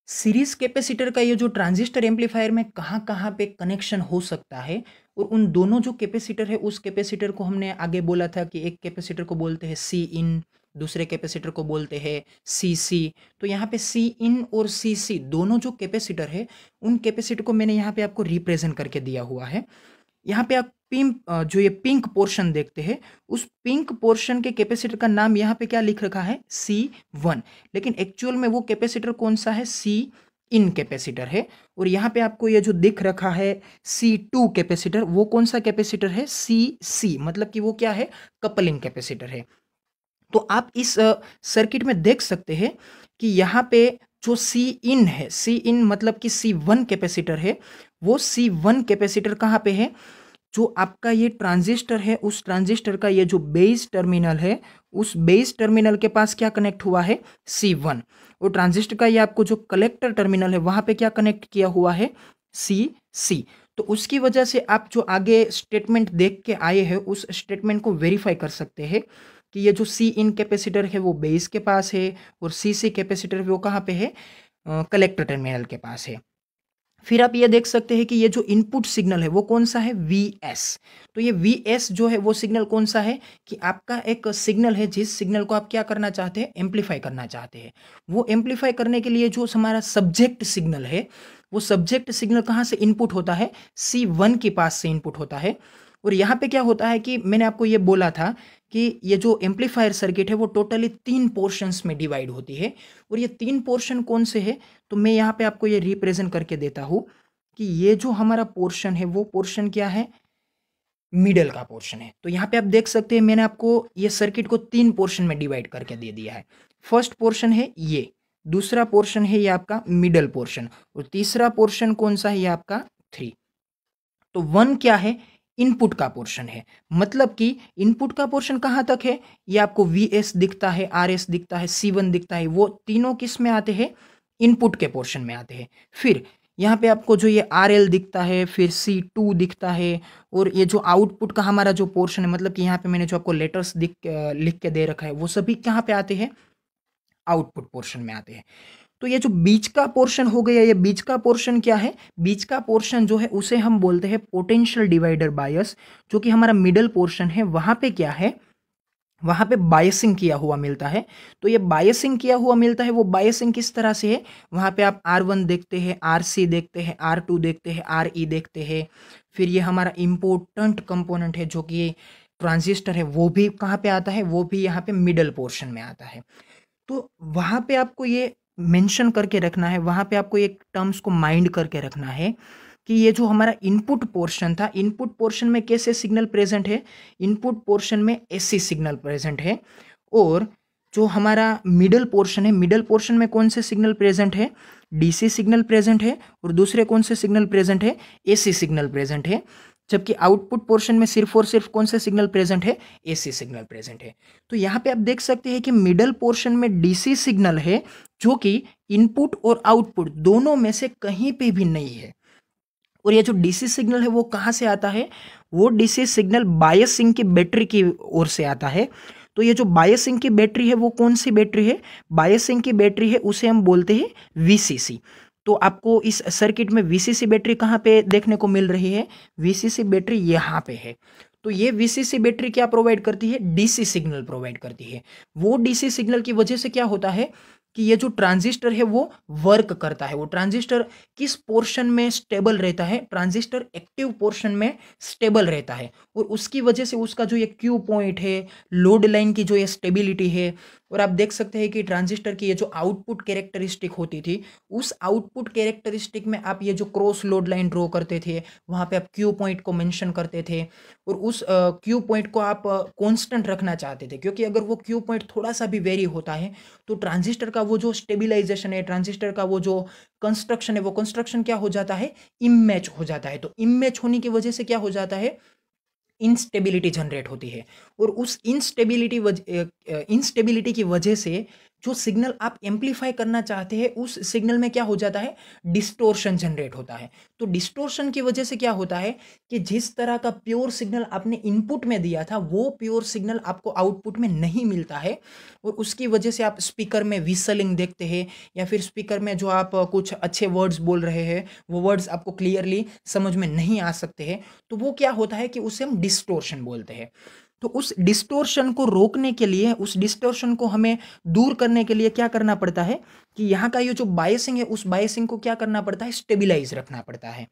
सीरीज कैपेसिटर का ये जो ट्रांजिस्टर एम्पलीफायर में कहाँ कहाँ पे कनेक्शन हो सकता है, और उन दोनों जो कैपेसिटर है उस कैपेसिटर को हमने आगे बोला था कि एक कैपेसिटर को बोलते हैं सी इन, दूसरे कैपेसिटर को बोलते हैं सी सी। तो यहाँ पे सी इन और सी सी दोनों जो कैपेसिटर है उन कैपेसिटर को मैंने यहाँ पे आपको रिप्रेजेंट करके दिया हुआ है। यहाँ पे आप जो ये पिंक पोर्शन देखते हैं उस पिंक पोर्शन के कैपेसिटर का नाम यहाँ पे क्या लिख रखा है, C1, लेकिन एक्चुअल में वो कैपेसिटर कौन सा है, C इन कैपेसिटर है। और यहाँ पे आपको ये जो दिख रखा है C2 कैपेसिटर, वो कौन सा कैपेसिटर है, CC, मतलब कि वो क्या है, कपलिंग कैपेसिटर है। तो आप इस सर्किट में देख सकते हैं कि यहाँ पे जो सी इन है, सी इन मतलब कि C1 कैपेसिटर है, वो C1 कैपेसिटर कहाँ पे है, जो आपका ये ट्रांजिस्टर है उस ट्रांजिस्टर का ये जो बेस टर्मिनल है उस बेस टर्मिनल के पास क्या कनेक्ट हुआ है, C1। और ट्रांजिस्टर का ये आपको जो कलेक्टर टर्मिनल है वहां पे क्या कनेक्ट किया हुआ है, CC। तो उसकी वजह से आप जो आगे स्टेटमेंट देख के आए हैं उस स्टेटमेंट को वेरीफाई कर सकते हैं कि ये जो सी इन कैपेसिटर है वो बेस के पास है और CC कैपेसिटर वो कहाँ पे है, कलेक्टर टर्मिनल के पास है। फिर आप ये देख सकते हैं कि ये जो इनपुट सिग्नल है वो कौन सा है, Vs। तो ये Vs जो है वो सिग्नल कौन सा है कि आपका एक सिग्नल है जिस सिग्नल को आप क्या करना चाहते हैं, एम्पलीफाई करना चाहते हैं। वो एम्पलीफाई करने के लिए जो हमारा सब्जेक्ट सिग्नल है वो सब्जेक्ट सिग्नल कहाँ से इनपुट होता है, C1 के पास से इनपुट होता है। और यहाँ पे क्या होता है कि मैंने आपको ये बोला था कि ये जो एम्पलीफायर सर्किट है वो टोटली 3 पोर्शंस में डिवाइड होती है। और ये 3 पोर्शन कौन से है, तो मैं यहाँ पे आपको ये रिप्रेजेंट करके देता हूँ कि ये जो हमारा पोर्शन है वो पोर्शन क्या है, मिडल का पोर्शन है। तो यहाँ पे आप देख सकते हैं मैंने आपको ये सर्किट को 3 पोर्शन में डिवाइड करके दे दिया है। फर्स्ट पोर्शन है ये, दूसरा पोर्शन है ये आपका मिडल पोर्शन, और तीसरा पोर्शन कौन सा है, ये आपका 3। तो 1 क्या है, इनपुट का पोर्शन है, मतलब कि इनपुट का पोर्शन कहाँ तक है, ये आपको Vs दिखता है, Rs दिखता है, C1 दिखता है, वो तीनों किस में आते हैं, इनपुट के पोर्शन में आते हैं। फिर यहाँ पे आपको जो ये RL दिखता है, फिर C2 दिखता है, और ये जो आउटपुट का हमारा जो पोर्शन है, मतलब कि यहाँ पे मैंने जो आपको लेटर्स लिख के दे रखा है वो सभी कहाँ पे आते हैं, आउटपुट पोर्शन में आते हैं। तो ये जो बीच का पोर्शन हो गया, ये बीच का पोर्शन क्या है, बीच का पोर्शन जो है उसे हम बोलते हैं पोटेंशियल डिवाइडर बायस। जो कि हमारा मिडल पोर्शन है वहां पे क्या है, वहां पे बायसिंग किया हुआ मिलता है। तो ये बायसिंग किया हुआ मिलता है, वो बायसिंग किस तरह से है, वहां पे आप R1 देखते हैं, RC देखते हैं, R2 देखते हैं, RE देखते हैं। फिर ये हमारा इंपॉर्टेंट कंपोनेंट है जो कि ट्रांजिस्टर है, वो भी कहाँ पे आता है, वो भी यहाँ पे मिडल पोर्शन में आता है। तो वहाँ पे आपको ये मेंशन करके रखना है, वहाँ पे आपको एक टर्म्स को माइंड करके रखना है कि ये जो हमारा इनपुट पोर्शन था, इनपुट पोर्शन में कैसे सिग्नल प्रेजेंट है, इनपुट पोर्शन में एसी सिग्नल प्रेजेंट है। और जो हमारा मिडल पोर्शन है, मिडल पोर्शन में कौन से सिग्नल प्रेजेंट है, डीसी सिग्नल प्रेजेंट है, और दूसरे कौन से सिग्नल प्रेजेंट है, एसी सिग्नल प्रेजेंट है। जबकि आउटपुट पोर्शन में सिर्फ और सिर्फ कौन से सिग्नल प्रेजेंट है, एसी सिग्नल प्रेजेंट है। तो यहाँ पे आप देख सकते हैं कि मिडल पोर्शन में डीसी सिग्नल है जो कि इनपुट और आउटपुट दोनों में से कहीं पे भी नहीं है। और ये जो डीसी सिग्नल है वो कहाँ से आता है, वो डीसी सिग्नल बायसिंग की बैटरी की ओर से आता है। तो ये जो बायसिंग की बैटरी है वो कौन सी बैटरी है, बायसिंग की बैटरी है उसे हम बोलते हैं वीसीसी। तो आपको इस सर्किट में वीसीसी बैटरी कहाँ पे देखने को मिल रही है, वीसीसी बैटरी यहाँ पे है। तो ये वीसीसी बैटरी क्या प्रोवाइड करती है, डीसी सिग्नल प्रोवाइड करती है। वो डीसी सिग्नल की वजह से क्या होता है कि ये जो ट्रांजिस्टर है वो वर्क करता है। वो ट्रांजिस्टर किस पोर्शन में स्टेबल रहता है, ट्रांजिस्टर एक्टिव पोर्शन में स्टेबल रहता है, और उसकी वजह से उसका जो ये क्यू पॉइंट है, लोड लाइन की जो ये स्टेबिलिटी है। और आप देख सकते हैं कि ट्रांजिस्टर की ये जो आउटपुट कैरेक्टरिस्टिक होती थी, उस आउटपुट कैरेक्टरिस्टिक में आप ये जो क्रॉस लोड लाइन ड्रॉ करते थे, वहाँ पे आप क्यू पॉइंट को मेंशन करते थे, और उस क्यू पॉइंट को आप कांस्टेंट रखना चाहते थे, क्योंकि अगर वो क्यू पॉइंट थोड़ा सा भी वेरी होता है तो ट्रांजिस्टर का वो जो स्टेबिलाईजेशन है, ट्रांजिस्टर का वो जो कंस्ट्रक्शन है, वो कंस्ट्रक्शन क्या हो जाता है, इमैच हो जाता है। तो इमैच होने की वजह से क्या हो जाता है, इंस्टेबिलिटी जनरेट होती है। और उस इंस्टेबिलिटी की वजह से जो सिग्नल आप एम्पलीफाई करना चाहते हैं उस सिग्नल में क्या हो जाता है, डिस्टोर्शन जनरेट होता है। तो डिस्टोर्शन की वजह से क्या होता है कि जिस तरह का प्योर सिग्नल आपने इनपुट में दिया था वो प्योर सिग्नल आपको आउटपुट में नहीं मिलता है, और उसकी वजह से आप स्पीकर में विसलिंग देखते हैं, या फिर स्पीकर में जो आप कुछ अच्छे वर्ड्स बोल रहे हैं वो वर्ड्स आपको क्लियरली समझ में नहीं आ सकते हैं। तो वो क्या होता है कि उसे हम डिस्टोर्शन बोलते हैं। तो उस डिस्टोर्शन को रोकने के लिए, उस डिस्टोर्शन को हमें दूर करने के लिए क्या करना पड़ता है कि यहाँ का ये जो बायसिंग है उस बायसिंग को क्या करना पड़ता है, स्टेबिलाईज रखना पड़ता है।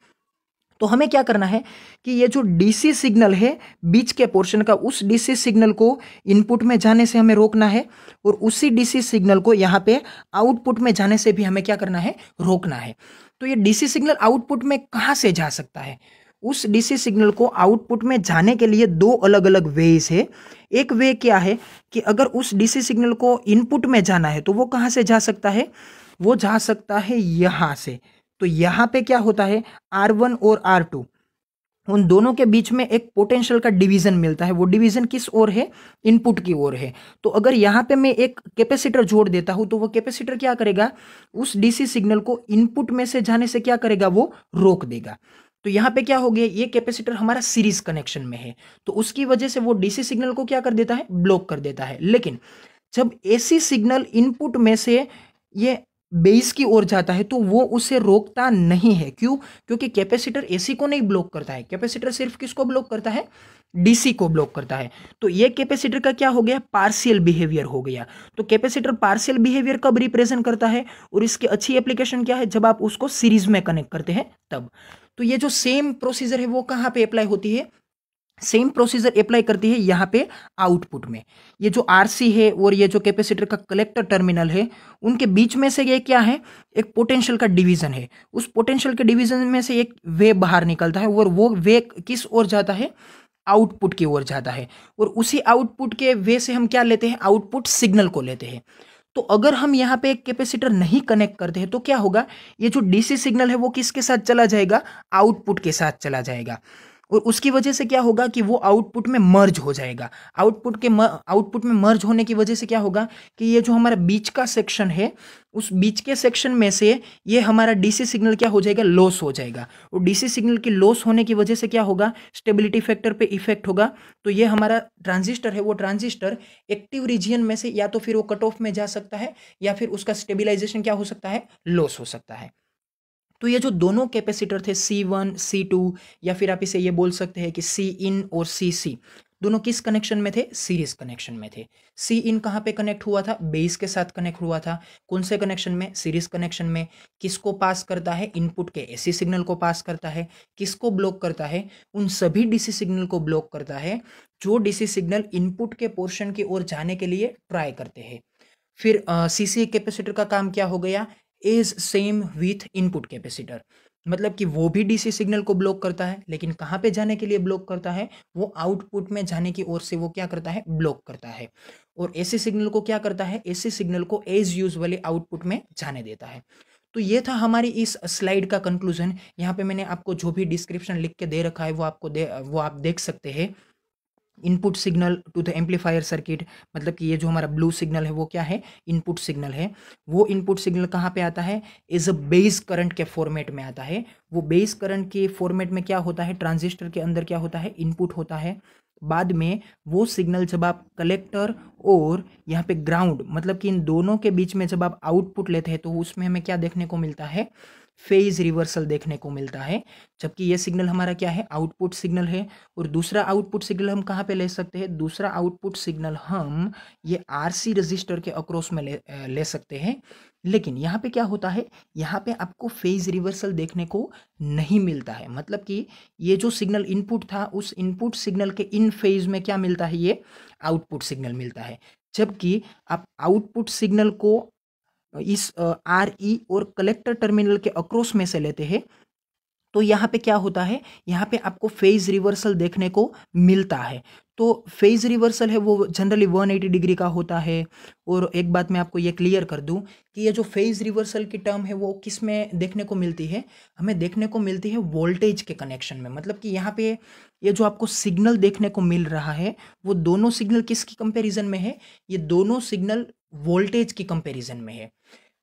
तो हमें क्या करना है कि ये जो डीसी सिग्नल है बीच के पोर्शन का, उस डीसी सिग्नल को इनपुट में जाने से हमें रोकना है, और उसी डीसी सिग्नल को यहाँ पे आउटपुट में जाने से भी हमें क्या करना है, रोकना है। तो ये डीसी सिग्नल आउटपुट में कहाँ से जा सकता है, उस डीसी सिग्नल को आउटपुट में जाने के लिए दो अलग अलग वेज है। एक वे क्या है कि अगर उस डीसी सिग्नल को इनपुट में जाना है तो वो कहाँ से जा सकता है, वो जा सकता है यहाँ से। तो यहाँ पे क्या होता है, R1 और R2 उन दोनों के बीच में एक पोटेंशियल का डिवीजन मिलता है। वो डिवीजन किस ओर है, इनपुट की ओर है। तो अगर यहाँ पे मैं एक कैपेसिटर जोड़ देता हूँ तो वो कैपेसिटर क्या करेगा, उस डीसी सिग्नल को इनपुट में से जाने से क्या करेगा, वो रोक देगा। तो यहाँ पे क्या हो गया, ये कैपेसिटर हमारा सीरीज कनेक्शन में है, तो उसकी वजह से वो डीसी सिग्नल को क्या कर देता है, ब्लॉक कर देता है। लेकिन जब एसी सिग्नल इनपुट में से ये बेस की ओर जाता है तो वो उसे रोकता नहीं है। क्यों, क्योंकि कैपेसिटर एसी को नहीं ब्लॉक करता है, कैपेसिटर सिर्फ किसको ब्लॉक करता है, डीसी को ब्लॉक करता है। तो ये कैपेसिटर का क्या हो गया, पार्शियल बिहेवियर हो गया। तो कैपेसिटर पार्शियल बिहेवियर कब रिप्रेजेंट करता है, और इसकी अच्छी एप्लीकेशन क्या है, जब आप उसको सीरीज में कनेक्ट करते हैं तब। तो ये जो सेम प्रोसीजर है वो कहाँ पे अप्लाई होती है, सेम प्रोसीजर अप्लाई करती है यहाँ पे आउटपुट में। ये जो आरसी है और ये जो कैपेसिटर का कलेक्टर टर्मिनल है उनके बीच में से ये क्या है, एक पोटेंशियल का डिवीजन है। उस पोटेंशियल के डिवीजन में से एक वे बाहर निकलता है, और वो वे किस ओर जाता है, आउटपुट की ओर जाता है। और उसी आउटपुट के वे से हम क्या लेते हैं, आउटपुट सिग्नल को लेते हैं। तो अगर हम यहाँ पे एक कैपेसिटर नहीं कनेक्ट करते हैं तो क्या होगा, ये जो डीसी सिग्नल है वो किसके साथ चला जाएगा, आउटपुट के साथ चला जाएगा। और उसकी वजह से क्या होगा कि वो आउटपुट में मर्ज हो जाएगा। आउटपुट में मर्ज होने की वजह से क्या होगा कि ये जो हमारा बीच का सेक्शन है उस बीच के सेक्शन में से ये हमारा डीसी सिग्नल क्या हो जाएगा, लॉस हो जाएगा। और डीसी सिग्नल की लॉस होने की वजह से क्या होगा, स्टेबिलिटी फैक्टर पे इफेक्ट होगा। तो ये हमारा ट्रांजिस्टर है, वो ट्रांजिस्टर एक्टिव रीजियन में से या तो फिर वो कट ऑफ में जा सकता है, या फिर उसका स्टेबिलाईजेशन क्या हो सकता है, लॉस हो सकता है। तो ये जो दोनों कैपेसिटर थे C1 C2, या फिर आप इसे ये बोल सकते हैं कि C in और CC, दोनों किस कनेक्शन में थे, सीरीज कनेक्शन में थे। C in कहाँ पे कनेक्ट हुआ था, बेस के साथ कनेक्ट हुआ था। कौन से कनेक्शन में, सीरीज कनेक्शन में। किसको पास करता है, इनपुट के एसी सिग्नल को पास करता है। किसको ब्लॉक करता है, उन सभी डीसी सिग्नल को ब्लॉक करता है जो डीसी सिग्नल इनपुट के पोर्शन की ओर जाने के लिए ट्राई करते हैं। फिर सीसी कैपेसिटर का काम क्या हो गया, is same with input capacitor, मतलब कि वो भी डीसी सिग्नल को ब्लॉक करता है, लेकिन कहाँ पे जाने के लिए ब्लॉक करता है, वो आउटपुट में जाने की ओर से वो क्या करता है, ब्लॉक करता है। और एसी सिग्नल को क्या करता है, एसी सिग्नल को एज यूजुअली आउटपुट में जाने देता है। तो ये था हमारी इस स्लाइड का कंक्लूजन। यहाँ पे मैंने आपको जो भी डिस्क्रिप्शन लिख के दे रखा है वो आप देख सकते हैं। Input signal to the amplifier circuit, मतलब कि ये जो हमारा ब्लू सिग्नल है वो क्या है, इनपुट सिग्नल है। वो इनपुट सिग्नल कहाँ पे आता है, इज अ बेस करंट के फॉर्मेट में आता है। वो बेस करंट के फॉर्मेट में क्या होता है, ट्रांजिस्टर के अंदर क्या होता है, इनपुट होता है। बाद में वो सिग्नल जब आप कलेक्टर और यहाँ पे ग्राउंड, मतलब कि इन दोनों के बीच में जब आप आउटपुट लेते हैं तो उसमें हमें क्या देखने को मिलता है, फेज रिवर्सल देखने को मिलता है। जबकि ये सिग्नल हमारा क्या है, आउटपुट सिग्नल है। और दूसरा आउटपुट सिग्नल हम कहाँ पे ले सकते हैं, दूसरा आउटपुट सिग्नल हम ये आरसी रजिस्टर के अक्रॉस में ले सकते हैं। लेकिन यहाँ पे क्या होता है, यहाँ पे आपको फेज रिवर्सल देखने को नहीं मिलता है। मतलब कि ये जो सिग्नल इनपुट था उस इनपुट सिग्नल के इन फेज में क्या मिलता है, ये आउटपुट सिग्नल मिलता है। जबकि आप आउटपुट सिग्नल को इस RE और कलेक्टर टर्मिनल के अक्रॉस में से लेते हैं तो यहाँ पे क्या होता है, यहाँ पे आपको फेज रिवर्सल देखने को मिलता है। तो फेज़ रिवर्सल है वो जनरली 180 डिग्री का होता है। और एक बात मैं आपको ये क्लियर कर दूं कि ये जो फेज़ रिवर्सल की टर्म है वो किस में देखने को मिलती है, हमें देखने को मिलती है वोल्टेज के कनेक्शन में। मतलब कि यहाँ पे ये जो आपको सिग्नल देखने को मिल रहा है वो दोनों सिग्नल किसकी कंपैरिजन में है, ये दोनों सिग्नल वोल्टेज की कंपैरिजन में है।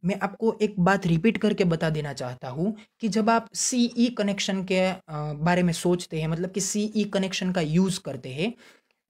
मैं आपको एक बात रिपीट करके बता देना चाहता हूँ कि जब आप सीई कनेक्शन के बारे में सोचते हैं, मतलब कि सीई कनेक्शन का यूज़ करते हैं,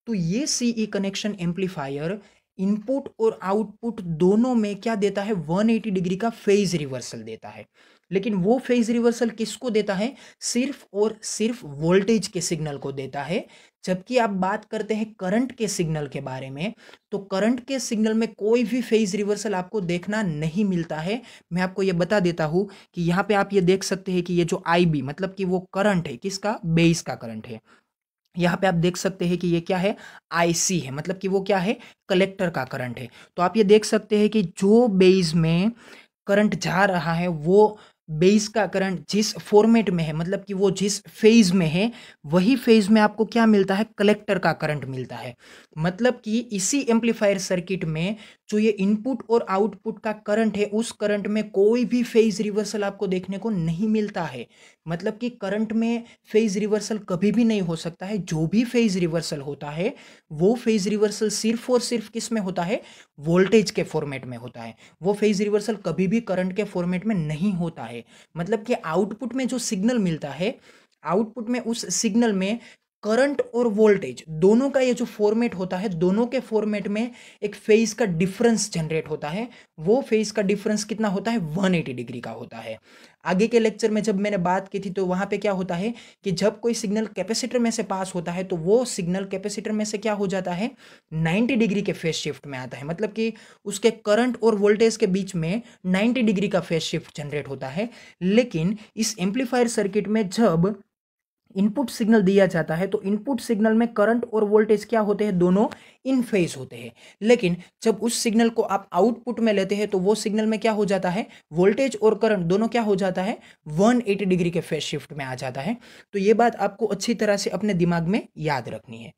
तो ये सीई कनेक्शन एम्पलीफायर इनपुट और आउटपुट दोनों में क्या देता है, 180 डिग्री का फेज रिवर्सल देता है। लेकिन वो फेज रिवर्सल किसको देता है, सिर्फ और सिर्फ वोल्टेज के सिग्नल को देता है। जबकि आप बात करते हैं करंट के सिग्नल के बारे में, तो करंट के सिग्नल में कोई भी फेज रिवर्सल आपको देखना नहीं मिलता है। मैं आपको ये बता देता हूं कि यहाँ पे आप ये देख सकते हैं कि ये जो IB मतलब कि वो करंट है, किसका, बेस का करंट है। यहाँ पे आप देख सकते हैं कि ये क्या है, IC है, मतलब कि वो क्या है, कलेक्टर का करंट है। तो आप ये देख सकते हैं कि जो बेस में करंट जा रहा है वो बेस का करंट जिस फॉर्मेट में है, मतलब कि वो जिस फेज में है, वही फेज में आपको क्या मिलता है, कलेक्टर का करंट मिलता है। मतलब कि इसी एम्पलीफायर सर्किट में जो ये इनपुट और आउटपुट का करंट है, उस करंट में कोई भी फेज रिवर्सल आपको देखने को नहीं मिलता है। मतलब कि करंट में फेज रिवर्सल कभी भी नहीं हो सकता है। जो भी फेज रिवर्सल होता है वो फेज रिवर्सल सिर्फ और सिर्फ किस में होता है, वोल्टेज के फॉर्मेट में होता है। वो फेज रिवर्सल कभी भी करंट के फॉर्मेट में नहीं होता है। मतलब कि आउटपुट में जो सिग्नल मिलता है, आउटपुट में उस सिग्नल में करंट और वोल्टेज दोनों का ये जो फॉर्मेट होता है, दोनों के फॉर्मेट में एक फेज का डिफरेंस जनरेट होता है। वो फेज का डिफरेंस कितना होता है, 180 डिग्री का होता है। आगे के लेक्चर में जब मैंने बात की थी तो वहां पे क्या होता है कि जब कोई सिग्नल कैपेसिटर में से पास होता है तो वो सिग्नल कैपेसिटर में से क्या हो जाता है, 90 डिग्री के फेज शिफ्ट में आता है। मतलब कि उसके करंट और वोल्टेज के बीच में 90 डिग्री का फेज शिफ्ट जनरेट होता है। लेकिन इस एम्पलीफायर सर्किट में जब इनपुट सिग्नल दिया जाता है तो इनपुट सिग्नल में करंट और वोल्टेज क्या होते हैं, दोनों इन फेज होते हैं। लेकिन जब उस सिग्नल को आप आउटपुट में लेते हैं तो वो सिग्नल में क्या हो जाता है, वोल्टेज और करंट दोनों क्या हो जाता है, 180 डिग्री के फेज शिफ्ट में आ जाता है। तो ये बात आपको अच्छी तरह से अपने दिमाग में याद रखनी है।